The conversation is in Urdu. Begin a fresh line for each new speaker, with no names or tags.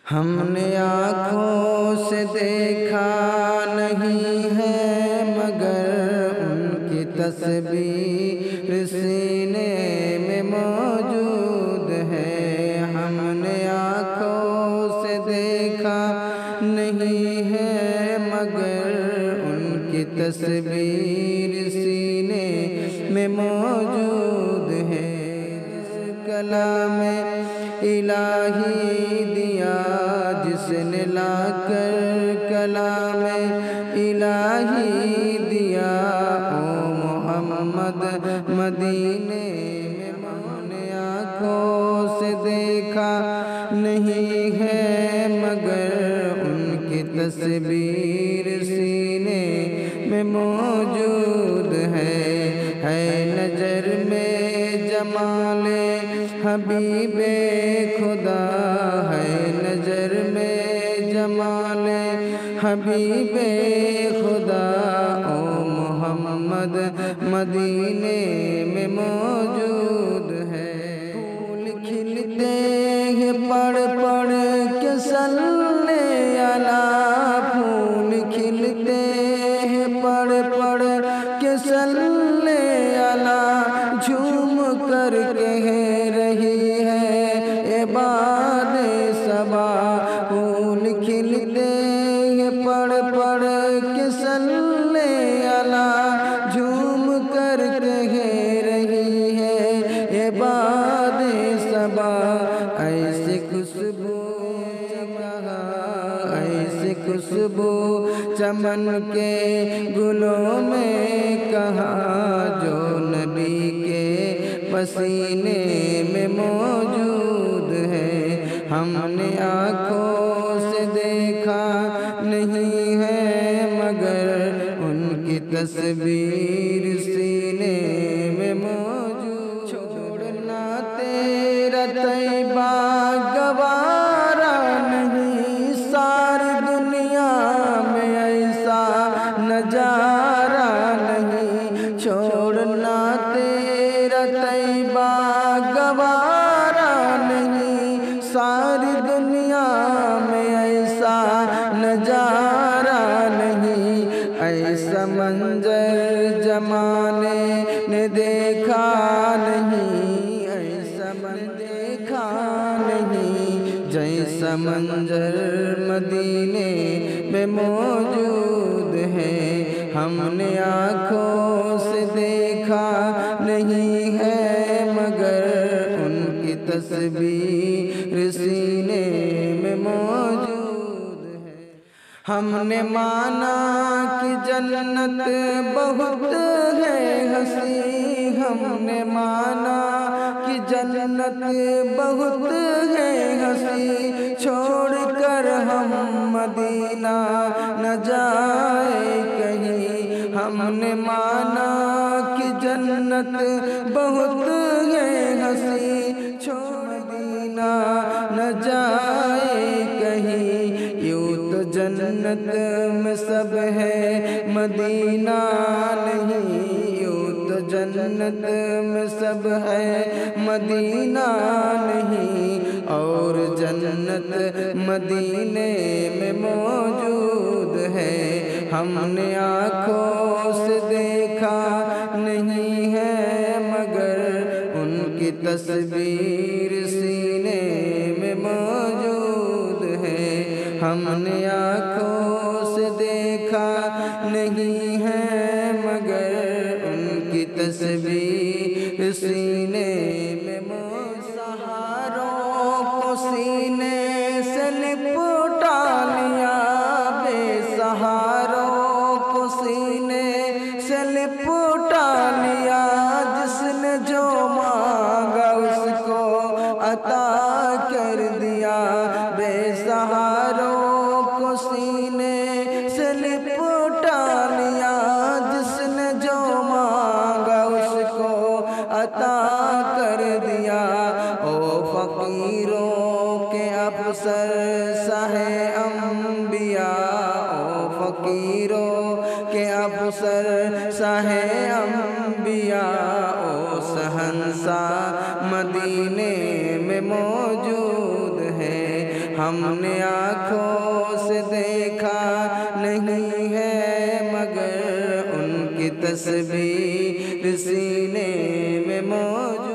ہم نے آنکھوں سے دیکھا نہیں ہے مگر ان کی تصویر سینے میں موجود ہے۔ ہم نے آنکھوں سے دیکھا نہیں ہے مگر ان کی تصویر سینے میں موجود ہے۔ جس کلام الہی دیا جس نے لا کر کلام الہی دیا، او محمد مدینے میں ہم نے آنکھوں سے دیکھا نہیں ہے مگر ان کی تصویر سینے میں موجود ہے نظر میں جمال حبیب خدا، ہے نظر میں جمال حبیب خدا، او محمد مدینے میں موجود ہے۔ پھول کھلتے ہیں پڑھ پڑھ کے صلی علی، پھول کھلتے ہیں پڑھ پڑھ کے صلی علی، جھوم کر کہہ رہی ہے عباد صبا، پھول کھلتے ہیں پڑھ پڑھ کے صلی علی، جھوم کر کہہ رہی ہے عباد صبا، ایسی خوشبو ایسی خوشبو چمن کے گلوں میں کہاں، جو نبی کے پسینے میں موجود ہے۔ ہم نے آنکھوں سے دیکھا نہیں ہے مگر ان کی تصویر سینے میں موجود۔ چھوڑنا تیرا طیبہ گوارا نہیں، ساری دنیا میں ایسا نظارہ نہیں، چھوڑنا تیرا طیبہ گوارا نہیں، ساری دنیا میں ایسا نظارہ نہیں، ایسا منظر زمانے نے دیکھا نہیں، ایسا منظر دیکھا نہیں، جیسا منظر مدینے میں موجود ہے۔ ہم نے آنکھوں سے دیکھا نہیں ہے مگر ان کی تصویر سینے میں موجود ہے۔ ہم نے مانا کہ جنت بہت ہے ہنسی، ہم نے مانا کہ جنت بہت ہے ہنسی، چھوڑ کر ہم مدینہ نہ جائے کہیں، ہم نے مانا کہ جنت بہت ہے ہنسی، چھوڑ مدینہ نہ جائے کہیں، یوں تو جنت میں سب ہے مدینہ نہیں، یوں تو جنت میں سب ہے مدینہ نہیں، اور جنت مدینے میں موجود ہے۔ ہم نے آنکھوں سے دیکھا نہیں ہے مگر ان کی تصویر سینے میں موجود ہے۔ ہم نے آنکھوں سے دیکھا نہیں ہے مگر ان کی تصویر سینے میں موجود۔ سہاروں کو سینے سے لپٹا لیا، بے سہاروں کو سینے سے لپٹا لیا، جس نے جو مانگا اس کو عطا کر دیا، بے سہاروں کو سینے سے لپٹا لیا، جس نے جو مانگا اس کو عطا کر دیا، او فقیروں کے افسر سہ انبیاء، او فقیروں کے افسر سہ انبیاء، او شہنشاہ مدینے میں موجود ہے۔ ہم نے آنکھوں سے دیکھا نہیں ہے مگر ان کی تصویر سینے میں موجود